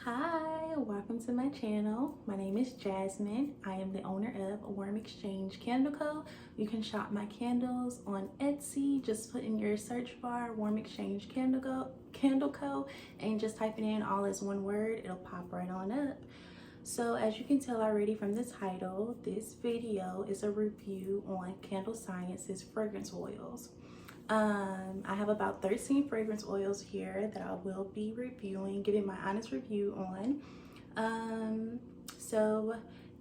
Hi, welcome to my channel. My name is Jasmine. I am the owner of Warm Exchange Candle Co. You can shop my candles on Etsy. Just put in your search bar Warm Exchange Candle Co. and just type it in all as one word. It'll pop right on up. So as you can tell already from the title, this video is a review on Candle Science's fragrance oils. I have about 13 fragrance oils here that I will be reviewing, giving my honest review on. So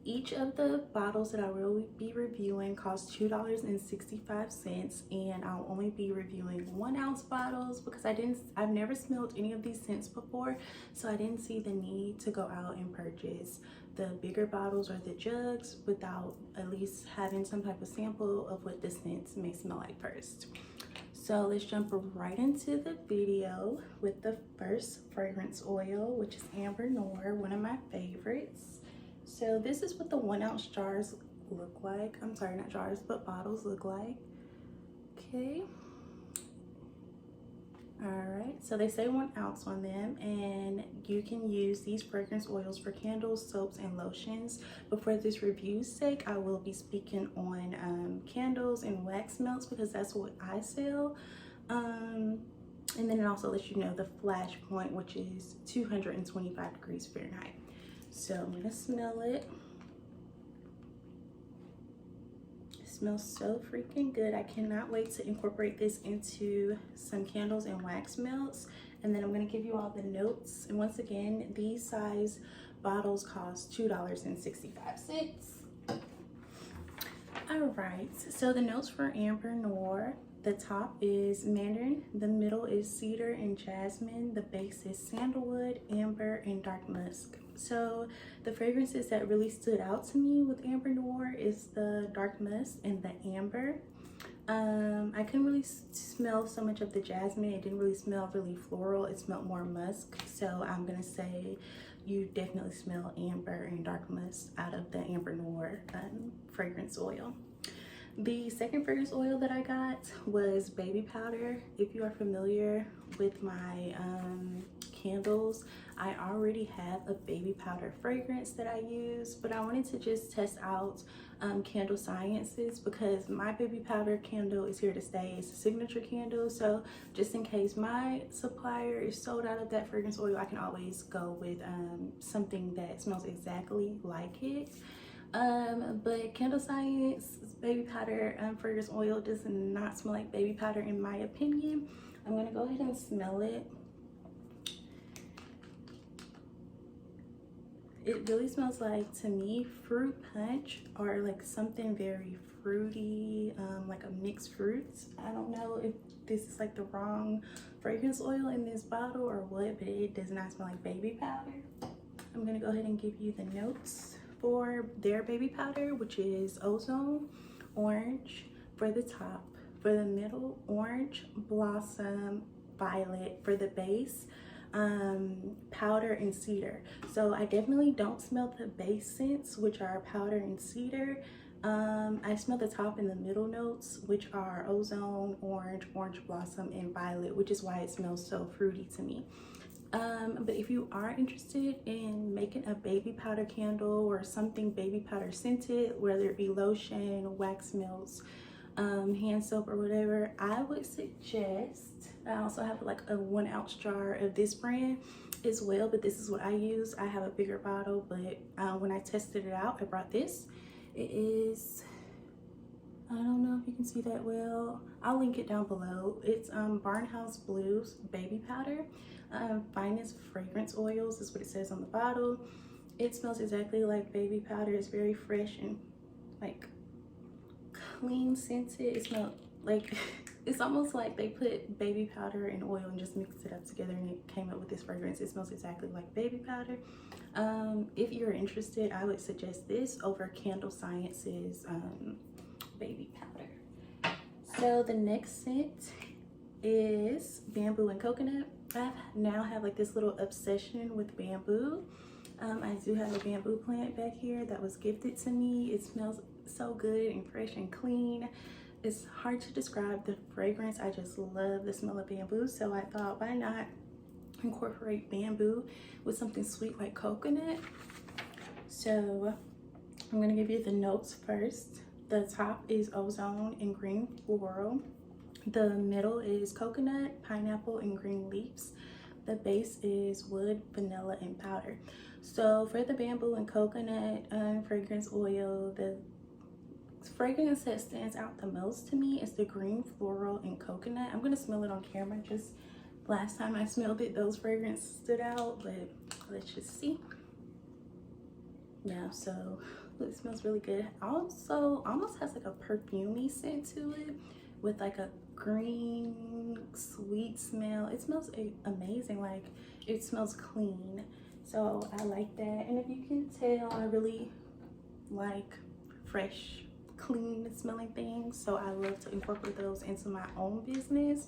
each of the bottles that I will be reviewing costs $2.65, and I'll only be reviewing 1 ounce bottles because I've never smelled any of these scents before, so I didn't see the need to go out and purchase the bigger bottles or the jugs without at least having some type of sample of what the scents may smell like first. So let's jump right into the video with the first fragrance oil, which is Amber Noir, one of my favorites. So this is what the 1 ounce jars look like. I'm sorry, not jars, but bottles look like. Okay. All right, so they say 1 ounce on them, and you can use these fragrance oils for candles, soaps, and lotions. But for this review's sake, I will be speaking on candles and wax melts because that's what I sell. And then it also lets you know the flash point, which is 225 degrees Fahrenheit. So I'm gonna smell it. Smells so freaking good. I cannot wait to incorporate this into some candles and wax melts, and then I'm going to give you all the notes. And once again, these size bottles cost $2.65. All right, so the notes for Amber Noir: the top is mandarin, the middle is cedar and jasmine, the base is sandalwood, amber, and dark musk. So the fragrances that really stood out to me with Amber Noir is the dark musk and the amber. I couldn't really smell so much of the jasmine. It didn't really smell really floral. It smelled more musk. So I'm gonna say you definitely smell amber and dark musk out of the Amber Noir fragrance oil. The second fragrance oil that I got was baby powder. If you are familiar with my candles, I already have a baby powder fragrance that I use, but I wanted to just test out Candle Sciences because my baby powder candle is here to stay. It's a signature candle, so just in case my supplier is sold out of that fragrance oil, I can always go with something that smells exactly like it. But Candle Science baby powder fragrance oil does not smell like baby powder in my opinion. I'm gonna go ahead and smell it. It really smells like, to me, fruit punch or like something very fruity, like a mixed fruits. I don't know if this is like the wrong fragrance oil in this bottle or what, but it does not smell like baby powder. I'm gonna go ahead and give you the notes for their baby powder, which is ozone, orange for the top, for the middle, orange, blossom, violet for the base, powder, and cedar. So I definitely don't smell the base scents, which are powder and cedar. I smell the top and the middle notes, which are ozone, orange, orange blossom, and violet, which is why it smells so fruity to me. But if you are interested in making a baby powder candle or something baby powder scented, whether it be lotion, wax melts, hand soap, or whatever, I would suggest, I also have like a 1 ounce jar of this brand as well, but this is what I use. I have a bigger bottle, but when I tested it out, I brought this. It is, I don't know if you can see that well. I'll link it down below. It's Barnhouse Blues baby powder. Finest fragrance oils is what it says on the bottle. It smells exactly like baby powder. It's very fresh and like clean scented. It smells like it's almost like they put baby powder and oil and just mixed it up together and it came up with this fragrance. It smells exactly like baby powder. If you're interested, I would suggest this over Candle Science's baby powder. So the next scent is bamboo and coconut. I now have like this little obsession with bamboo. I do have a bamboo plant back here that was gifted to me. It smells so good and fresh and clean. It's hard to describe the fragrance. I just love the smell of bamboo, so I thought, why not incorporate bamboo with something sweet like coconut. So I'm gonna give you the notes first. The top is ozone and green floral. The middle is coconut, pineapple, and green leaves. The base is wood, vanilla, and powder. So for the bamboo and coconut fragrance oil, the fragrance that stands out the most to me is the green floral and coconut. I'm gonna smell it on camera. Just last time I smelled it, those fragrances stood out, but let's just see. Yeah, so it smells really good. Also almost has like a perfumey scent to it with like a green sweet smell. It smells amazing. Like, it smells clean, so I like that. And if you can tell, I really like fresh, clean smelling things, so I love to incorporate those into my own business.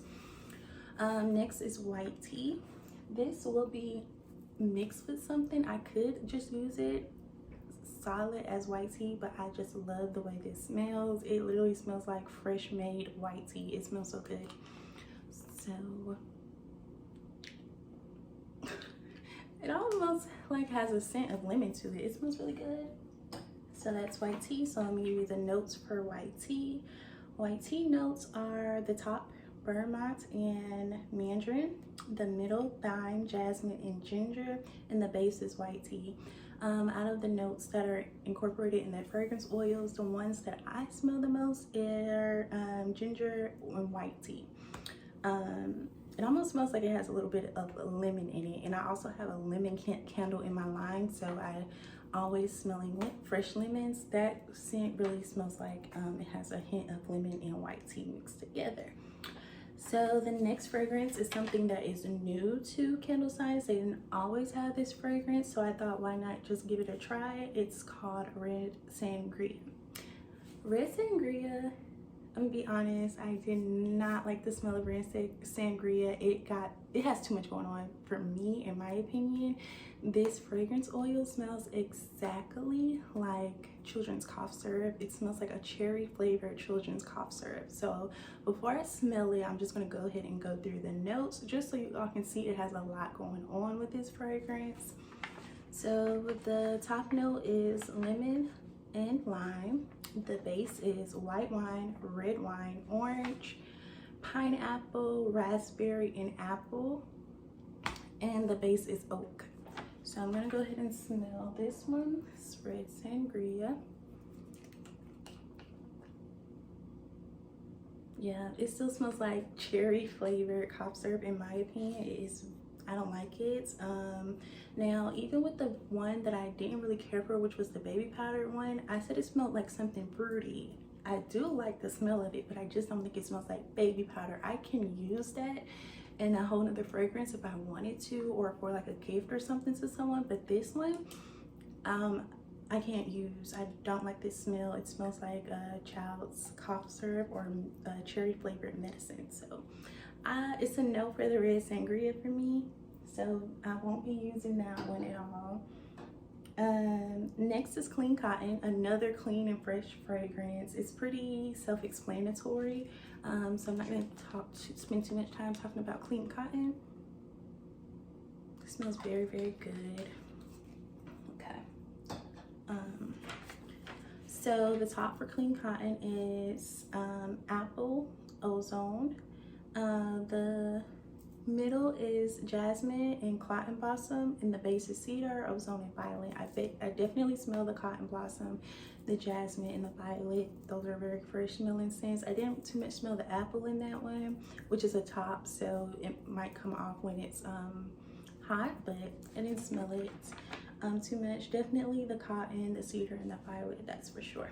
Next is white tea. This will be mixed with something. I could just use it solid as white tea, but I just love the way this smells. It literally smells like fresh made white tea. It smells so good. So it almost like has a scent of lemon to it. It smells really good. So that's white tea. So I'm gonna give you the notes for white tea. White tea notes are the top, bergamot and mandarin, the middle, thyme, jasmine, and ginger, and the base is white tea. Out of the notes that are incorporated in the fragrance oils, the ones that I smell the most are ginger and white tea. It almost smells like it has a little bit of lemon in it, and I also have a lemon candle in my line, so I always smelling fresh lemons. That scent really smells like it has a hint of lemon and white tea mixed together. So the next fragrance is something that is new to Candle Science. They didn't always have this fragrance, so I thought, why not just give it a try? It's called Red Sangria. Red Sangria, I'm gonna be honest, I did not like the smell of Red Sangria. It has too much going on for me, in my opinion. This fragrance oil smells exactly like children's cough syrup. It smells like a cherry flavored children's cough syrup. So before I smell it, I'm just gonna go ahead and go through the notes just so you all can see it has a lot going on with this fragrance. So the top note is lemon and lime. The base is white wine, red wine, orange, pineapple, raspberry, and apple. And the base is oak. So I'm gonna go ahead and smell this one. It's Red Sangria. Yeah, it still smells like cherry flavored cough syrup in my opinion. I don't like it. Now, even with the one that I didn't really care for, which was the baby powder one, I said it smelled like something fruity. I do like the smell of it, but I just don't think it smells like baby powder. I can use that in a whole nother fragrance if I wanted to, or for like a gift or something to someone, but this one I can't use. I don't like this smell. It smells like a child's cough syrup or cherry flavored medicine. So it's a no for the Red Sangria for me, so I won't be using that one at all. Next is Clean Cotton, another clean and fresh fragrance. It's pretty self-explanatory, so I'm not going to spend too much time talking about Clean Cotton. It smells very, very good. Okay. So the top for Clean Cotton is apple, ozone. The middle is jasmine and cotton blossom, and the base is cedar, ozone, and violet. I definitely smell the cotton blossom, the jasmine, and the violet. Those are very fresh smelling scents. I didn't too much smell the apple in that one, which is a top, so it might come off when it's hot, but I didn't smell it too much. Definitely the cotton, the cedar, and the violet, that's for sure.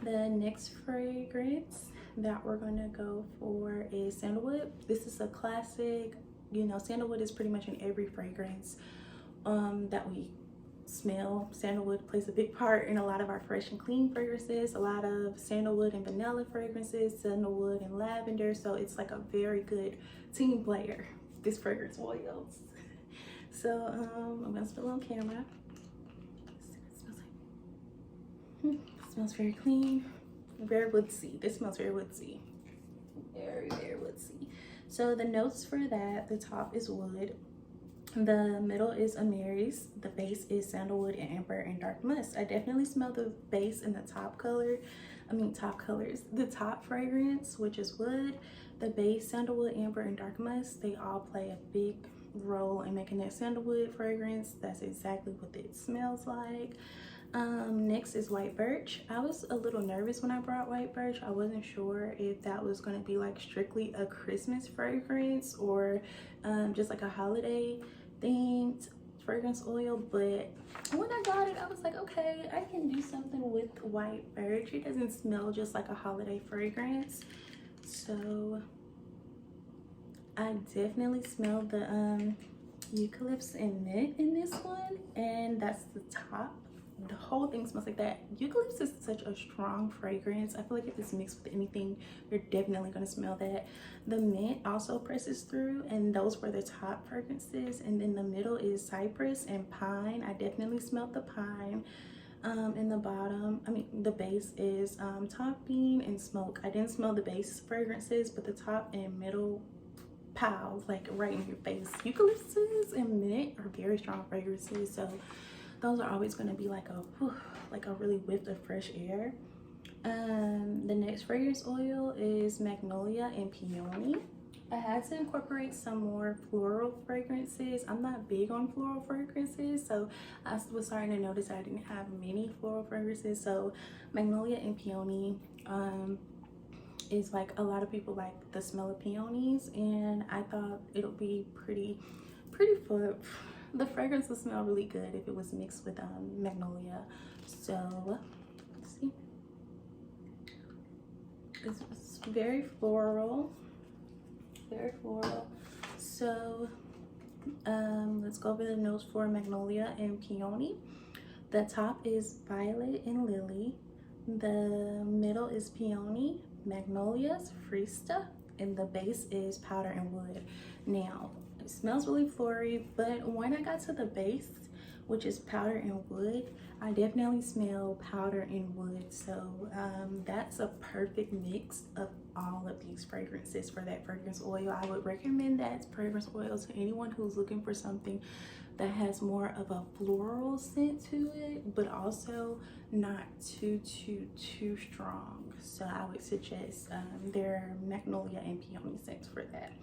The next fragrance that we're gonna go for is Sandalwood. This is a classic. You know, sandalwood is pretty much in every fragrance that we smell. Sandalwood plays a big part in a lot of our fresh and clean fragrances, a lot of sandalwood and vanilla fragrances, sandalwood and lavender. So it's like a very good team player, this fragrance oils. So I'm gonna spill on camera. It smells very clean, very woodsy. This smells very woodsy, very, very woodsy. So the notes for that, the top is wood, the middle is Amaris, the base is Sandalwood and Amber and Dark Musk. I definitely smell the base and the top color, the top fragrance, which is wood, the base, Sandalwood, Amber, and Dark Musk. They all play a big role in making that sandalwood fragrance. That's exactly what it smells like. Next is white birch. I was a little nervous when I brought white birch. I wasn't sure if that was going to be like strictly a Christmas fragrance or just like a holiday themed fragrance oil, but when I got it I was like, okay, I can do something with white birch. It doesn't smell just like a holiday fragrance. So I definitely smell the eucalyptus and mint in this one, and that's the top. The whole thing smells like that. Eucalyptus is such a strong fragrance. I feel like if it's mixed with anything, you're definitely going to smell that. The mint also presses through, and those were the top fragrances. And then the middle is cypress and pine. I definitely smelled the pine. In the bottom, the base is top bean and smoke. I didn't smell the base fragrances, but the top and middle, pow, like right in your face. Eucalyptus and mint are very strong fragrances, so those are always going to be like a really whiff of fresh air. The next fragrance oil is Magnolia and Peony. I had to incorporate some more floral fragrances. I'm not big on floral fragrances, so I was starting to notice I didn't have many floral fragrances. So Magnolia and Peony is like, a lot of people like the smell of peonies, and I thought it'll be pretty for the fragrance will smell really good if it was mixed with Magnolia. So let's see, it's very floral. So let's go over the notes for Magnolia and Peony. The top is violet and lily, the middle is peony, magnolias, frista, and the base is powder and wood. Now it smells really floral, but when I got to the base, which is powder and wood, I definitely smell powder and wood. So that's a perfect mix of all of these fragrances for that fragrance oil. I would recommend that fragrance oil to anyone who's looking for something that has more of a floral scent to it, but also not too strong. So I would suggest their Magnolia and Peony scents for that.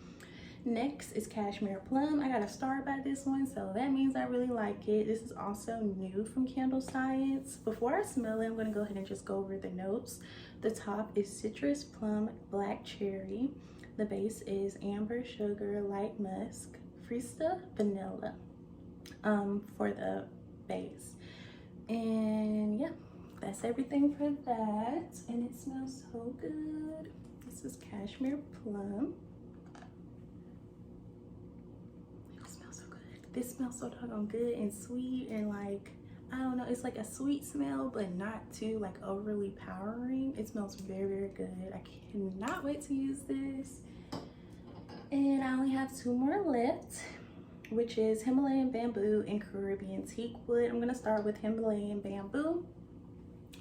Next is Cashmere Plum. I got a star by this one, so that means I really like it. This is also new from Candle Science. Before I smell it, I'm going to go ahead and just go over the notes. The top is citrus, plum, black cherry. The base is amber, sugar, light musk, frista, vanilla for the base. And yeah, that's everything for that, and it smells so good. This is Cashmere Plum. This smells so doggone good and sweet, and like, I don't know, it's like a sweet smell, but not too like overly powering. It smells very good. I cannot wait to use this. And I only have 2 more left, which is Himalayan Bamboo and Caribbean Teakwood. I'm gonna start with Himalayan Bamboo.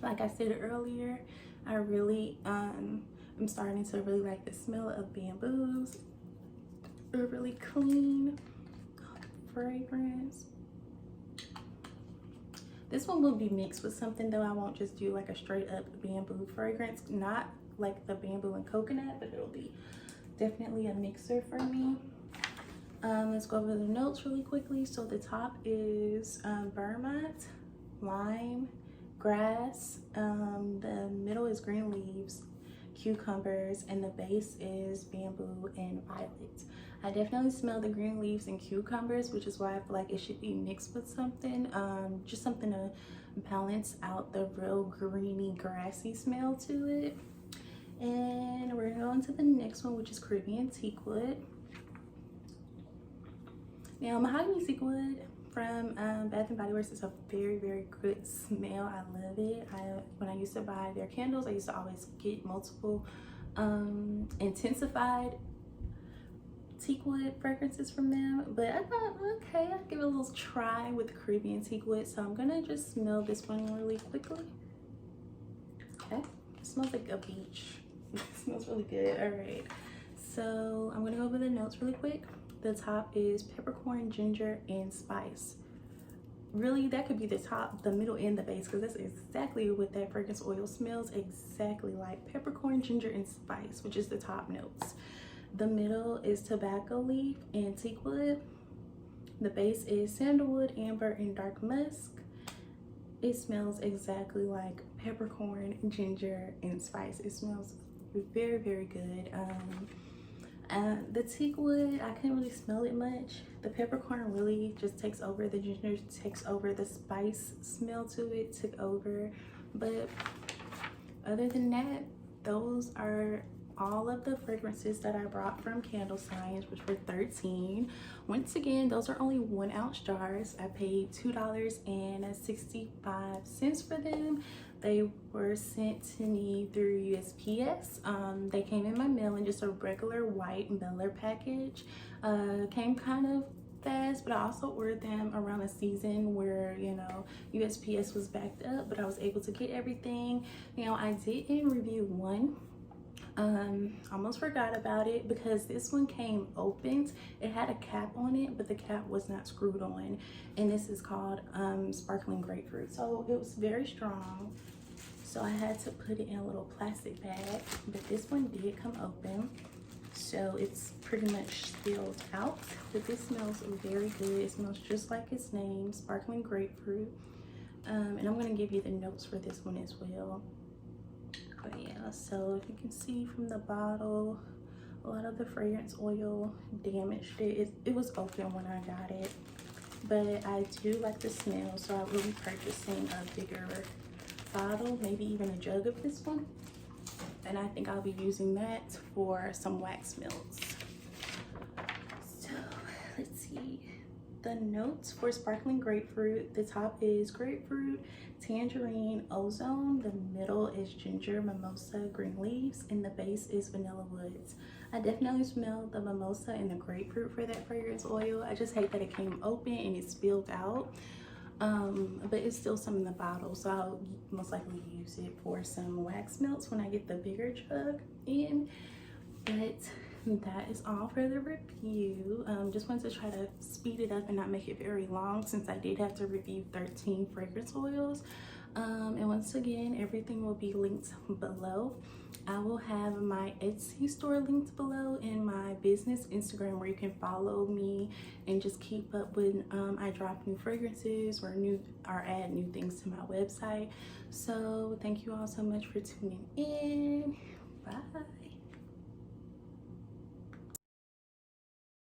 Like I said earlier, I really I'm starting to really like the smell of bamboos. They're really clean fragrance. This one will be mixed with something though. I won't just do like a straight up bamboo fragrance, not like the bamboo and coconut, but it'll be definitely a mixer for me. Let's go over the notes really quickly. So the top is Vermont, lime, grass, the middle is green leaves, cucumbers, and the base is bamboo and violet. I definitely smell the green leaves and cucumbers, which is why I feel like it should be mixed with something, just something to balance out the real greeny, grassy smell to it. And we're going to the next one, which is Caribbean Teakwood. Now, mahogany teakwood from Bath and Body Works is a very good smell. I love it. When I used to buy their candles, I used to always get multiple intensified teakwood fragrances from them, but I thought, okay, I'll give it a little try with Caribbean Teakwood. So I'm gonna just smell this one really quickly. Okay, it smells like a beach. It smells really good. All right, So I'm gonna go over the notes really quick. The top is peppercorn, ginger, and spice. Really, that could be the top, the middle, and the base, because that's exactly what that fragrance oil smells exactly like. Peppercorn, ginger, and spice, which is the top notes. The middle is tobacco leaf and teakwood. The base is sandalwood, amber, and dark musk. It smells exactly like peppercorn, ginger, and spice. It smells very, very good. The teakwood, I couldn't really smell it much. The peppercorn really just takes over. The ginger takes over. The spice smell to it took over. But other than that, those are all of the fragrances that I brought from Candle Science, which were 13. Once again, those are only 1 ounce jars. I paid $2.65 for them. They were sent to me through USPS. They came in my mail in just a regular white mailer package. Came kind of fast, but I also ordered them around a season where, you know, USPS was backed up, but I was able to get everything. Now, I didn't review one. Almost forgot about it because this one came opened. It had a cap on it, but the cap was not screwed on, and this is called sparkling grapefruit. So it was very strong, so I had to put it in a little plastic bag, but this one did come open, so it's pretty much spilled out. But this smells very good. It smells just like its name, sparkling grapefruit. And I'm going to give you the notes for this one as well. But yeah, so if you can see from the bottle, a lot of the fragrance oil damaged it. It was open when I got it, but I do like the smell, so I will be purchasing a bigger bottle, maybe even a jug of this one, and I think I'll be using that for some wax melts. So let's see the notes for sparkling grapefruit. The top is grapefruit, tangerine, ozone. The middle is ginger, mimosa, green leaves, and the base is vanilla woods. I definitely smell the mimosa and the grapefruit for that fragrance oil. I just hate that it came open and it spilled out, but it's still some in the bottle, so I'll most likely use it for some wax melts when I get the bigger jug in. But that is all for the review. Just wanted to try to speed it up and not make it very long, since I did have to review 13 fragrance oils. And once again, everything will be linked below. I will have my Etsy store linked below and my business Instagram, where you can follow me and just keep up when I drop new fragrances or add new things to my website. So thank you all so much for tuning in. Bye.